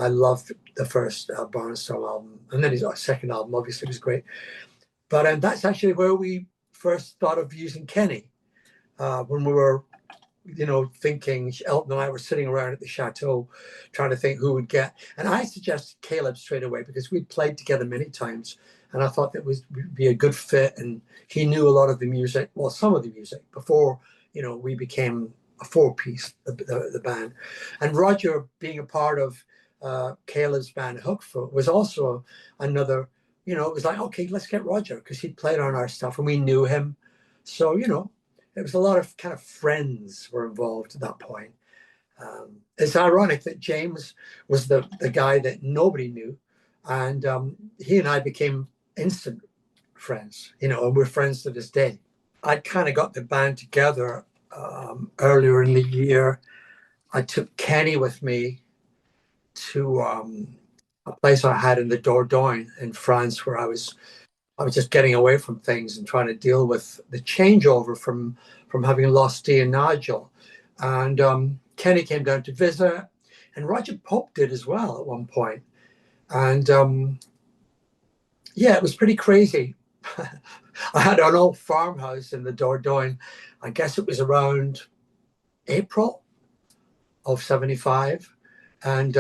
loved the first Barnstorm album, and then his second album obviously was great. But that's actually where we first thought of using Kenny, when we were, thinking. Elton and I were sitting around at the chateau trying to think who would get. And I suggested Caleb straight away because we'd played together many times. And I thought that would be a good fit. And he knew a lot of the music, well, some of the music, before, we became a four-piece, the band. And Roger, being a part of Caleb's band Hookfoot, was also another, it was like, okay, let's get Roger, because he'd played on our stuff and we knew him. So, it was a lot of kind of friends were involved at that point. It's ironic that James was the guy that nobody knew. And he and I became instant friends, and we're friends to this day. I kind of got the band together earlier in the year. I took Kenny with me to a place I had in the Dordogne in France, where I was just getting away from things and trying to deal with the changeover from having lost Dee and Nigel. And Kenny came down to visit, and Roger Pope did as well at one point. And it was pretty crazy. I had an old farmhouse in the Dordogne. I guess it was around April of 75. And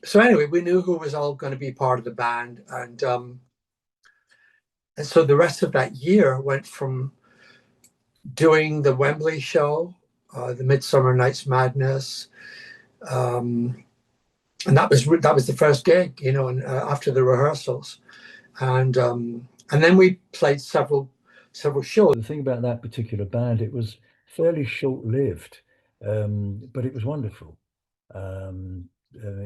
so anyway, we knew who was all going to be part of the band. And so the rest of that year went from doing the Wembley show, the Midsummer Night's Madness, and that was the first gig, and after the rehearsals, and then we played several shows. The thing about that particular band, it was fairly short-lived, but it was wonderful,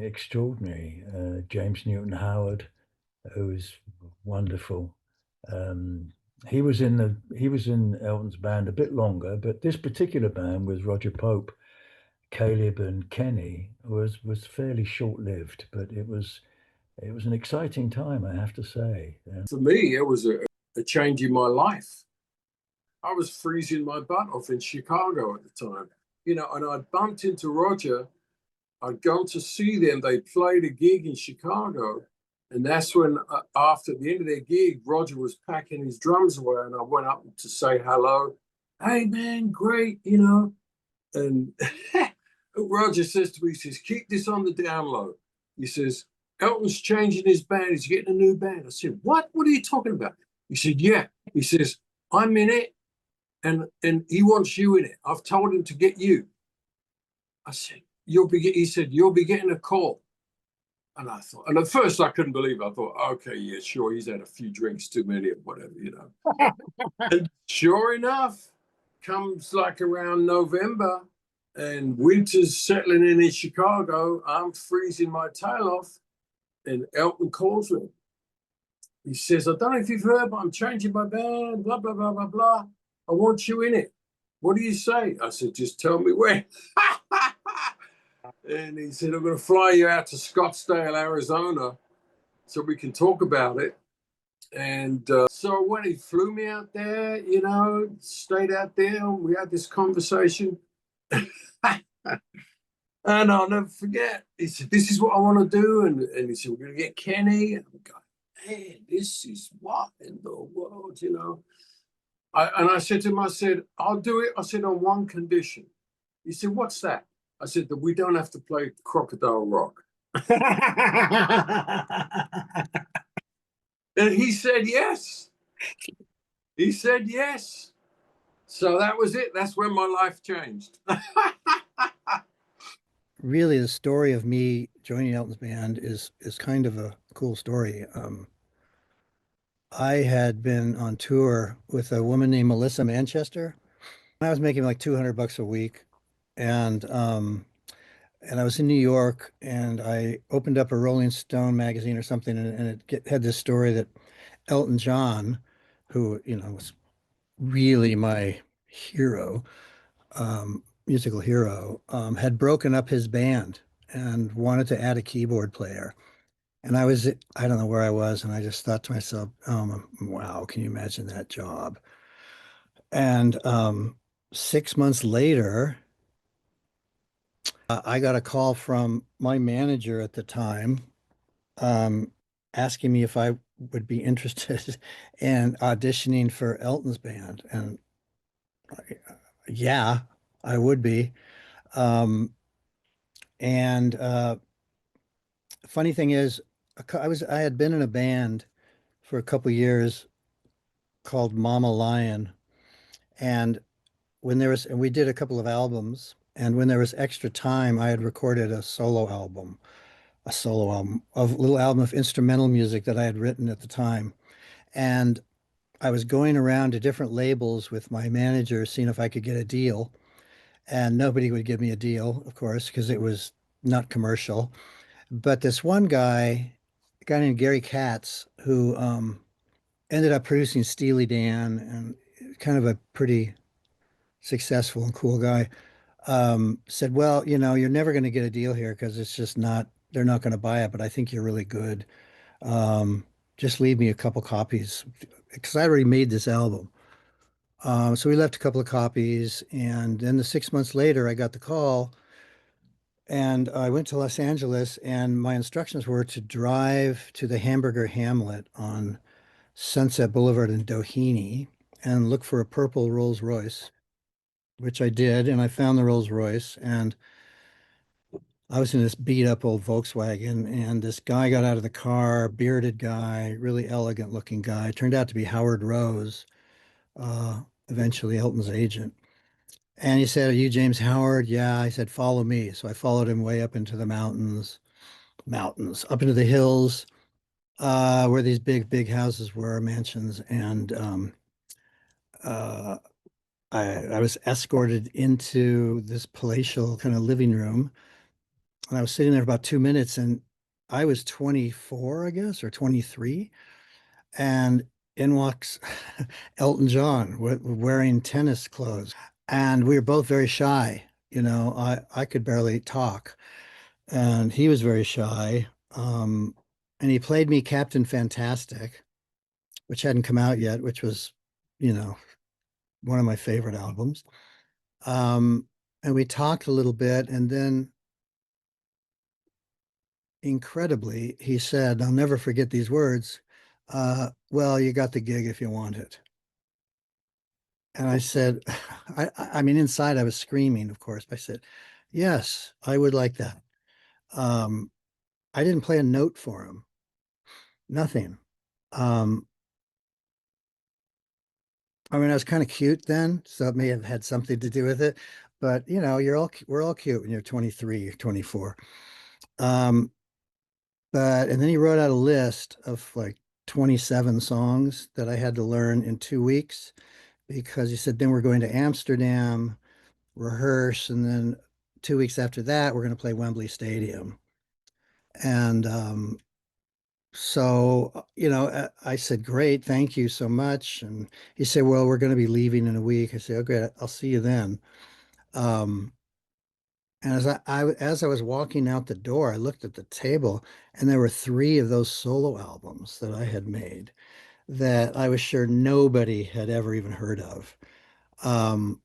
extraordinary. James Newton Howard, who was wonderful. He was in Elton's band a bit longer, but this particular band with Roger Pope, Caleb and Kenny was fairly short-lived, but it was an exciting time, I have to say. For me, it was a change in my life. I was freezing my butt off in Chicago at the time, and I'd bumped into Roger. I'd gone to see them. They played a gig in Chicago. And that's when, after the end of their gig, Roger was packing his drums away, and I went up to say hello. Hey, man, great, And Roger says to me, he says, keep this on the down low. He says, Elton's changing his band. He's getting a new band. I said, what? What are you talking about? He said, yeah. He says, I'm in it, and he wants you in it. I've told him to get you. I said, he said, you'll be getting a call. And I thought, and at first I couldn't believe it. I thought, okay, yeah, sure, he's had a few drinks too many or whatever, And sure enough, comes like around November, and winter's settling in Chicago. I'm freezing my tail off, and Elton calls me. He says, I don't know if you've heard, but I'm changing my band, blah, blah, blah, blah, blah. I want you in it. What do you say? I said, just tell me when. And he said, I'm going to fly you out to Scottsdale, Arizona, so we can talk about it. And so when he flew me out there, stayed out there, and we had this conversation. And I'll never forget. He said, this is what I want to do. And he said, we're going to get Kenny. And I'm going, man, this is what in the world, And I said to him, I said, I'll do it. I said, on one condition. He said, what's that? I said that we don't have to play Crocodile Rock. And he said yes. He said yes. So that was it. That's when my life changed. Really, the story of me joining Elton's band is kind of a cool story. I had been on tour with a woman named Melissa Manchester. I was making like $200 a week. And I was in New York, and I opened up a Rolling Stone magazine or something, and it had this story that Elton John, who, was really my hero, musical hero, had broken up his band and wanted to add a keyboard player. And I don't know where I was, and I just thought to myself, wow, can you imagine that job? And 6 months later, I got a call from my manager at the time, asking me if I would be interested in auditioning for Elton's band. And yeah, I would be. Um, and funny thing is, I had been in a band for a couple years called Mama Lion, and and we did a couple of albums, and when there was extra time, I had recorded a solo album, a little album of instrumental music that I had written at the time. And I was going around to different labels with my manager, seeing if I could get a deal. And nobody would give me a deal, of course, because it was not commercial. But this one guy, a guy named Gary Katz, who ended up producing Steely Dan and kind of a pretty successful and cool guy, said, well, you're never going to get a deal here because it's just not, they're not going to buy it, but I think you're really good. Um, just leave me a couple copies because I already made this album. So we left a couple of copies, and then 6 months later, I got the call, and I went to Los Angeles, and my instructions were to drive to the Hamburger Hamlet on Sunset Boulevard in Doheny and look for a purple Rolls Royce, which I did, and I found the Rolls Royce, and I was in this beat up old Volkswagen, and this guy got out of the car, bearded guy, really elegant looking guy. Turned out to be Howard Rose, eventually Elton's agent. And he said, "Are you James Howard?" Yeah. I said, "Follow me." So I followed him way up into the mountains, up into the hills, where these big houses were, mansions. And uh, I was escorted into this palatial kind of living room. And I was sitting there for about 2 minutes, and I was 24, I guess, or 23. And in walks Elton John wearing tennis clothes. And we were both very shy. I could barely talk, and he was very shy. And he played me Captain Fantastic, which hadn't come out yet, which was, you know, one of my favorite albums. And we talked a little bit, and then incredibly, he said, I'll never forget these words. Well, you got the gig if you want it. And I said, I mean, inside I was screaming, of course. I said, yes, I would like that. I didn't play a note for him, nothing. Um, I mean, I was kind of cute then, so it may have had something to do with it. But we're all cute when you're 23, you're 24. Um, and then he wrote out a list of like 27 songs that I had to learn in 2 weeks because he said, then we're going to Amsterdam, rehearse, and then 2 weeks after that, we're going to play Wembley Stadium. And I said, great, thank you so much. And he said, well, we're going to be leaving in a week. I said, okay, I'll see you then. Um, and as I was walking out the door, I looked at the table, and there were 3 of those solo albums that I had made that I was sure nobody had ever even heard of. Um,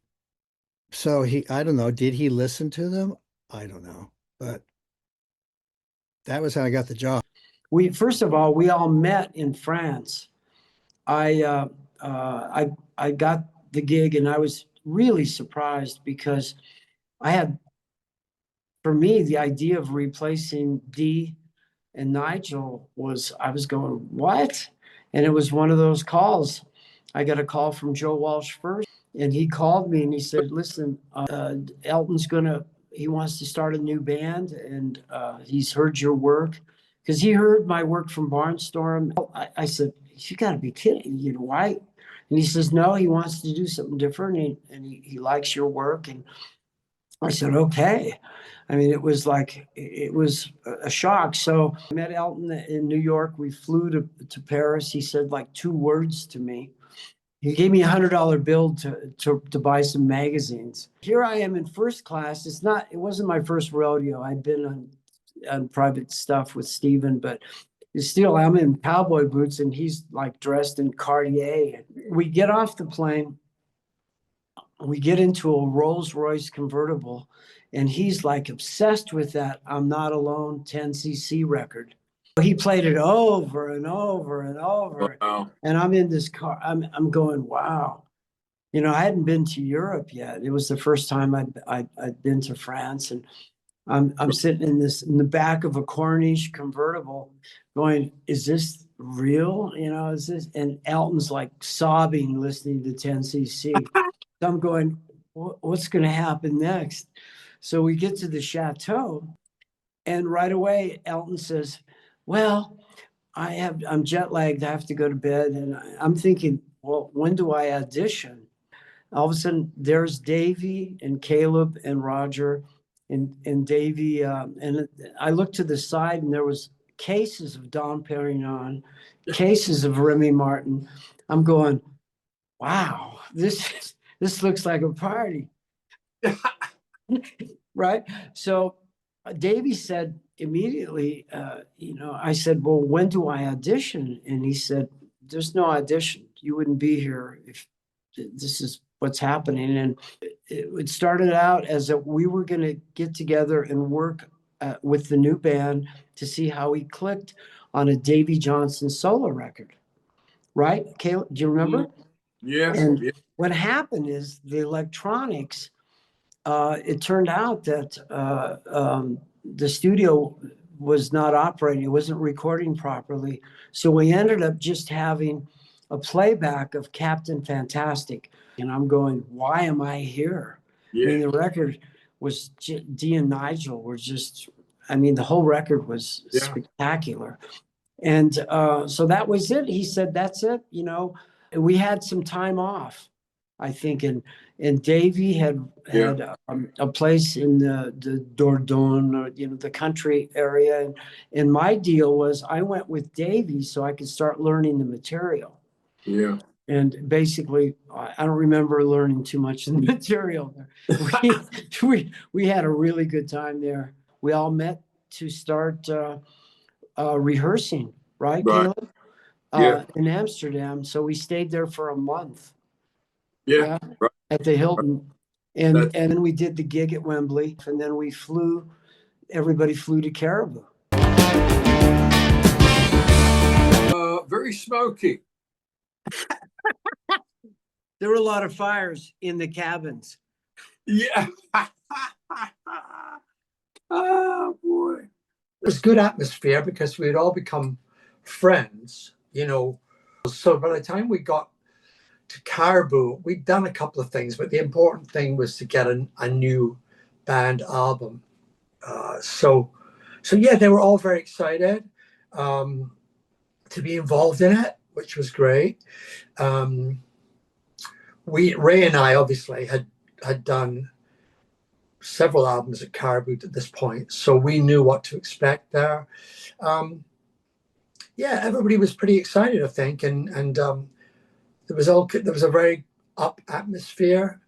so I don't know, did he listen to them? I don't know, but that was how I got the job. First of all, we all met in France. I got the gig, and I was really surprised because for me, the idea of replacing Dee and Nigel I was going, what? And it was one of those calls. I got a call from Joe Walsh first, and he called me and he said, listen, Elton's he wants to start a new band, and he's heard your work. Because he heard my work from Barnstorm. I said, you got to be kidding. Why? And he says, no, he wants to do something different, and he likes your work. And I said, okay. I mean, it was a shock. So I met Elton in New York. We flew to Paris. He said like 2 words to me. He gave me $100 bill to buy some magazines. Here I am in first class. It wasn't my first rodeo. I'd been on private stuff with Steven, but still I'm in cowboy boots, and he's like dressed in Cartier. We get off the plane. We get into a Rolls Royce convertible, and he's like obsessed with that I'm Not Alone 10cc record. He played it over and over and over. Wow. And I'm in this car. I'm going, wow. You know, I hadn't been to Europe yet. It was the first time I'd been to France, and I'm sitting in the back of a Corniche convertible, going, "Is this real? You know, is this?" And Elton's like sobbing, listening to 10cc. So I'm going, "What's going to happen next?" So we get to the chateau, and right away Elton says, "Well, I'm jet lagged. I have to go to bed." And I'm thinking, well, when do I audition? All of a sudden, there's Davey and Caleb and Roger and Davey. And I looked to the side, and there was cases of Dom Perignon, cases of Remy Martin. I'm going, wow, this looks like a party. Right? So Davey said immediately, I said, well, when do I audition? And he said, there's no audition. You wouldn't be here if this is what's happening. And it started out as that we were going to get together and work with the new band to see how we clicked on a Davey Johnstone solo record. Right? Caleb, do you remember? Yeah. And Yeah. what happened is the electronics, it turned out that the studio was not operating. It wasn't recording properly. So we ended up just having a playback of Captain Fantastic. And I'm going, why am I here? Yeah. I mean, the record was, Dee and Nigel were just, I mean, the whole record was spectacular. And so that was it. He said, that's it. You know, we had some time off, I think. And Davey had a place in the Dordogne, or, you know, the country area. And my deal was I went with Davey so I could start learning the material. Yeah. And basically, I don't remember learning too much of the material there. We had a really good time there. We all met to start rehearsing, right, Caleb? In Amsterdam. So we stayed there for a month. Yeah. Right. At the Hilton. And then we did the gig at Wembley. And then everybody flew to Caribou. Very smoky. There were a lot of fires in the cabins. Yeah. Oh, boy. It was good atmosphere because we had all become friends, you know. So by the time we got to Caribou, we'd done a couple of things, but the important thing was to get a new band album. So yeah, they were all very excited to be involved in it, which was great. Ray and I obviously had done several albums at Caribou at this point, so we knew what to expect there. Yeah, everybody was pretty excited, I think, and there was a very up atmosphere.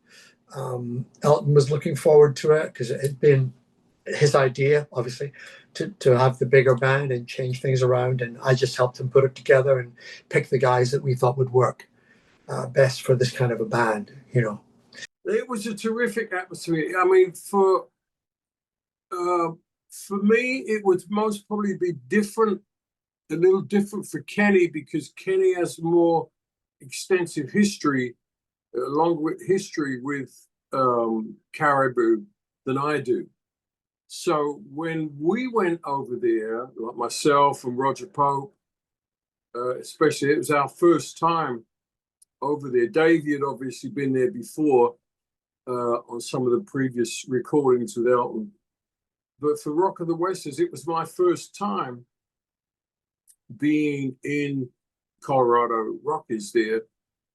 Elton was looking forward to it because it had been his idea, obviously, to have the bigger band and change things around, and I just helped him put it together and pick the guys that we thought would work best for this kind of a band, you know. It was a terrific atmosphere. I mean, for me, it would most probably be a little different for Kenny, because Kenny has more extensive history, longer history with Caribou than I do. So when we went over there, like myself and Roger Pope, especially, it was our first time over there. Davey had obviously been there before on some of the previous recordings with Elton. But for Rock of the Westies, it was my first time being in Colorado Rockies there.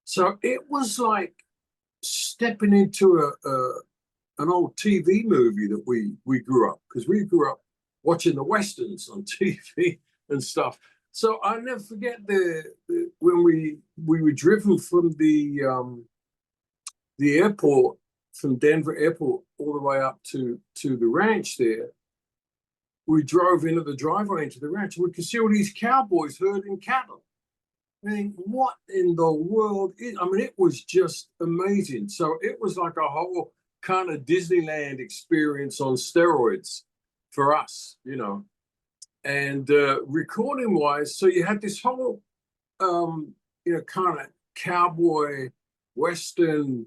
So it was like stepping into an old TV movie that we grew up, because we grew up watching the Westerns on TV and stuff. So I never forget when we were driven from the airport, from Denver Airport, all the way up to the ranch there. We drove into the driveway into the ranch, and we could see all these cowboys herding cattle. I mean, what in the world I mean, it was just amazing. So it was like a whole kind of Disneyland experience on steroids for us, you know. And recording wise, so you had this whole, kind of cowboy Western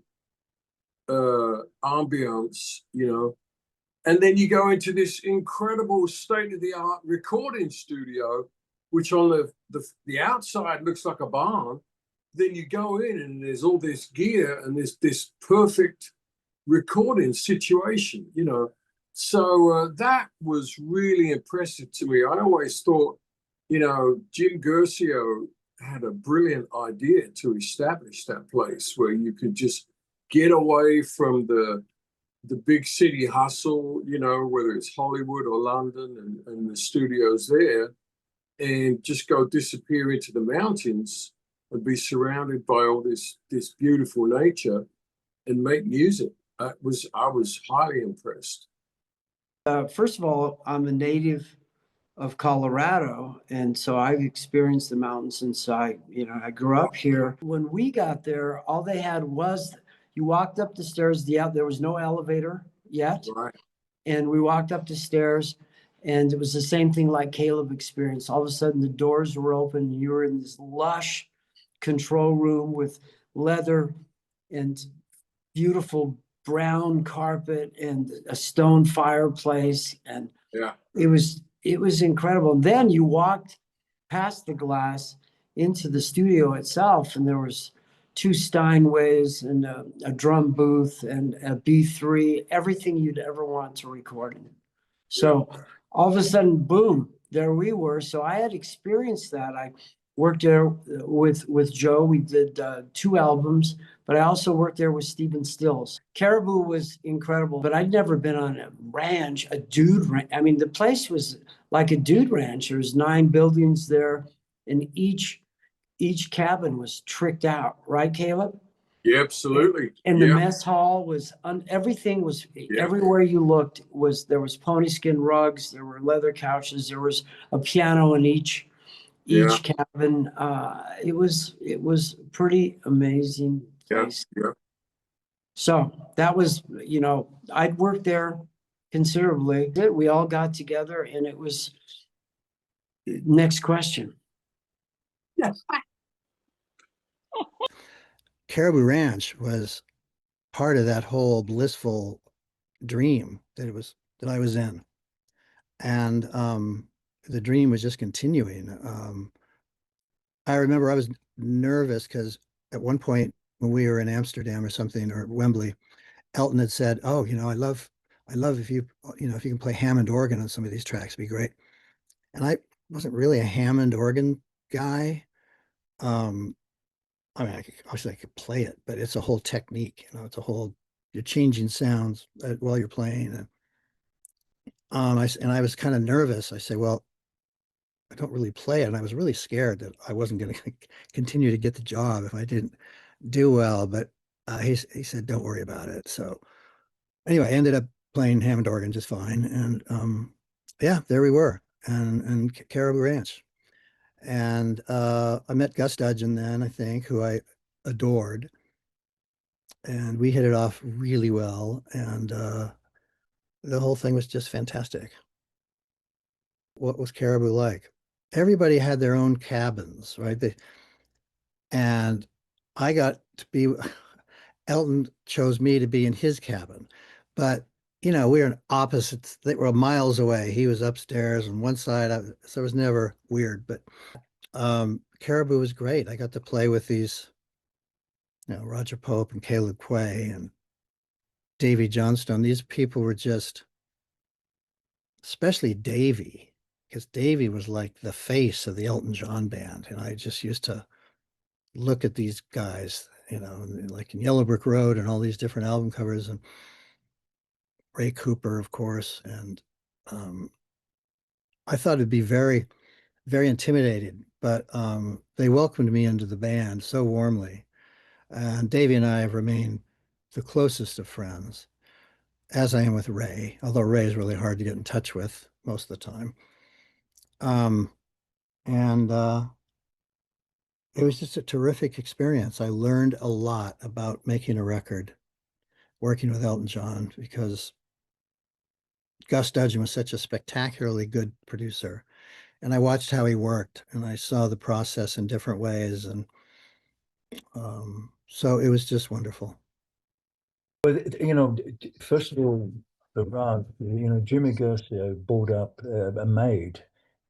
ambience, and then you go into this incredible state-of-the-art recording studio, which on the outside looks like a barn. Then you go in and there's all this gear and there's this perfect recording situation, So that was really impressive to me. I always thought, Jim Guercio had a brilliant idea to establish that place where you could just get away from the big city hustle, whether it's Hollywood or London and the studios there, and just go disappear into the mountains and be surrounded by all this beautiful nature and make music. I was highly impressed. First of all, I'm a native of Colorado, and so I've experienced the mountains since I grew up here. When we got there, all they had was you walked up the stairs. There was no elevator yet, Right. And we walked up the stairs, and it was the same thing like Caleb experienced. All of a sudden, the doors were open, and you were in this lush control room with leather and beautiful brown carpet and a stone fireplace, and Yeah, it was incredible. And then you walked past the glass into the studio itself, and there was 2 Steinways and a drum booth and a B3, everything you'd ever want to record in. So all of a sudden, boom, there we were. So I had experienced that. I worked there with Joe. We did 2 albums, but I also worked there with Stephen Stills. Caribou was incredible, but I'd never been on a ranch, a dude ranch. I mean, the place was like a dude ranch. There was 9 buildings there, and each cabin was tricked out, right, Caleb? yeah, absolutely. And the mess hall was everything was everywhere you looked there was pony skin rugs, there were leather couches, there was a piano in each cabin. It was pretty amazing place. Yeah. So that was, I'd worked there considerably. We all got together, and it was next question. Yes. Caribou Ranch was part of that whole blissful dream that I was in. And the dream was just continuing. I remember I was nervous because at one point when we were in Amsterdam or something, or Wembley, Elton had said, "Oh, I love if you can play Hammond organ on some of these tracks, it'd be great." And I wasn't really a Hammond organ guy. I mean, obviously I could play it, but it's a whole technique. It's a whole, you're changing sounds while you're playing. And I was kind of nervous. I said, "Well, I don't really play it," and I was really scared that I wasn't going to continue to get the job if I didn't do well. But he said, "Don't worry about it." So anyway, I ended up playing Hammond organ just fine, and there we were, and Caribou Ranch. And I met Gus Dudgeon then, I think, who I adored. And we hit it off really well. And the whole thing was just fantastic. What was Caribou like? Everybody had their own cabins, right? And I got to be, Elton chose me to be in his cabin. But, we were in opposites. They were miles away. He was upstairs on one side. So it was never weird. But Caribou was great. I got to play with these, Roger Pope and Caleb Quaye and Davey Johnstone. These people were just, especially Davey, because Davey was like the face of the Elton John band. And I just used to look at these guys, like in Yellow Brick Road and all these different album covers, and Ray Cooper, of course. And I thought it'd be very, very intimidated, but they welcomed me into the band so warmly. And Davey and I have remained the closest of friends, as I am with Ray, although Ray is really hard to get in touch with most of the time. And it was just a terrific experience. I learned a lot about making a record, working with Elton John, because Gus Dudgeon was such a spectacularly good producer. and I watched how he worked, and I saw the process in different ways, and so it was just wonderful. Well, you know, first of all, the rug, you know, Jimmy Guercio brought up and made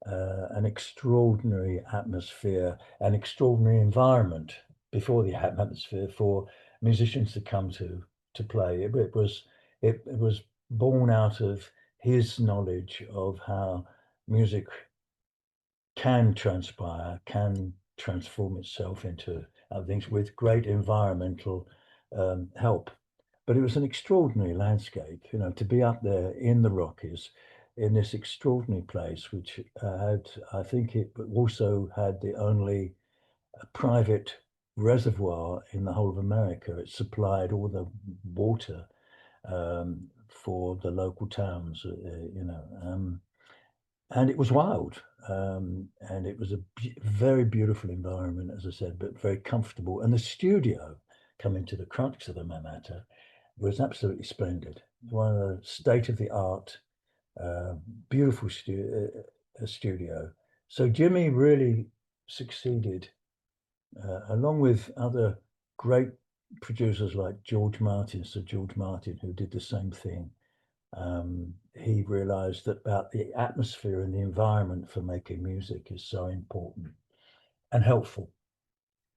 an extraordinary atmosphere, an extraordinary environment before the atmosphere for musicians to come to play. It was born out of his knowledge of how music can transpire, can transform itself into other things with great environmental help. But it was an extraordinary landscape, you know, to be up there in the Rockies, in this extraordinary place, which had, I think it also had the only private reservoir in the whole of America. It supplied all the water for the local towns, you know. And it was wild, and it was a very beautiful environment, as I said, but very comfortable. And the studio, coming to the crux of the matter, was absolutely splendid. One of the state-of-the-art, beautiful studio. So Jimmy really succeeded, along with other great producers like George Martin, Sir George Martin, who did the same thing. He realized that about the atmosphere and the environment for making music is so important and helpful.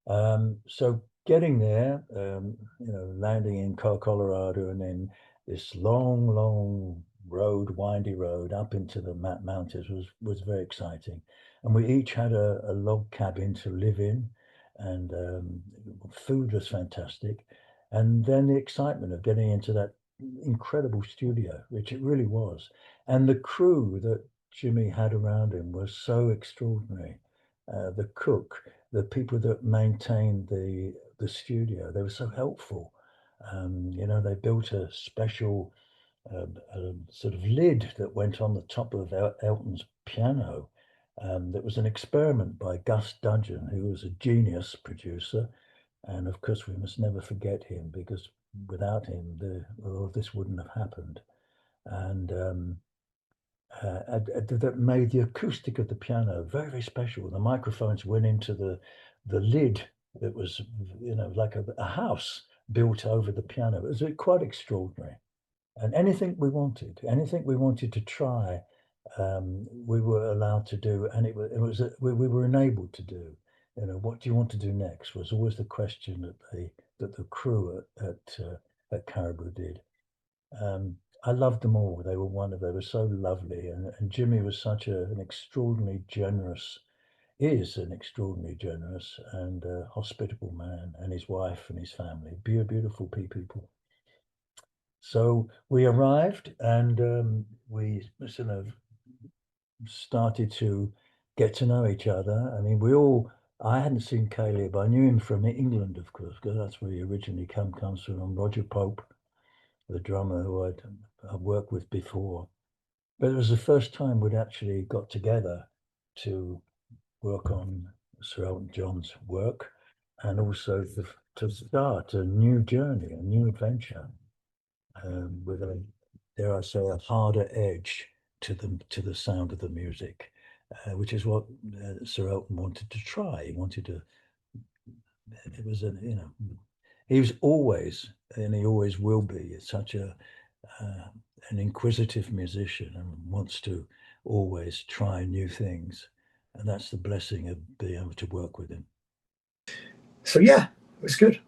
So getting there, you know, landing in Colorado, and then this long road, windy road up into the mountains was very exciting. And we each had a log cabin to live in, and food was fantastic. And then the excitement of getting into that incredible studio, which it really was. And the crew that Jimmy had around him was so extraordinary. The cook, the people that maintained the studio, they were so helpful. You know, they built a special sort of lid that went on the top of Elton's piano. That was an experiment by Gus Dudgeon, who was a genius producer. And of course, we must never forget him, because without him, all of this wouldn't have happened. And that made the acoustic of the piano very, very special. The microphones went into the lid that was, you know, like a house built over the piano. It was quite extraordinary. And anything we wanted to try, we were allowed to do, and we were enabled to do. You know, what do you want to do next was always the question that the crew at Caribou did. I loved them all. They were so lovely, and Jimmy was such an extraordinarily generous, is an extraordinarily generous and hospitable man, and his wife and his family, beautiful people. So we arrived, and we sort of started to get to know each other. I mean, I hadn't seen Caleb. I knew him from England, of course, because that's where he originally comes from. Roger Pope, the drummer who I'd worked with before. But it was the first time we'd actually got together to work on Sir Elton John's work, and also to start a new journey, a new adventure, with a, dare I say, a harder edge to the sound of the music, which is what Sir Elton wanted to try. He wanted to. It was you know, he was always, and he always will be, such an inquisitive musician, and wants to always try new things. And that's the blessing of being able to work with him. So yeah, it was good.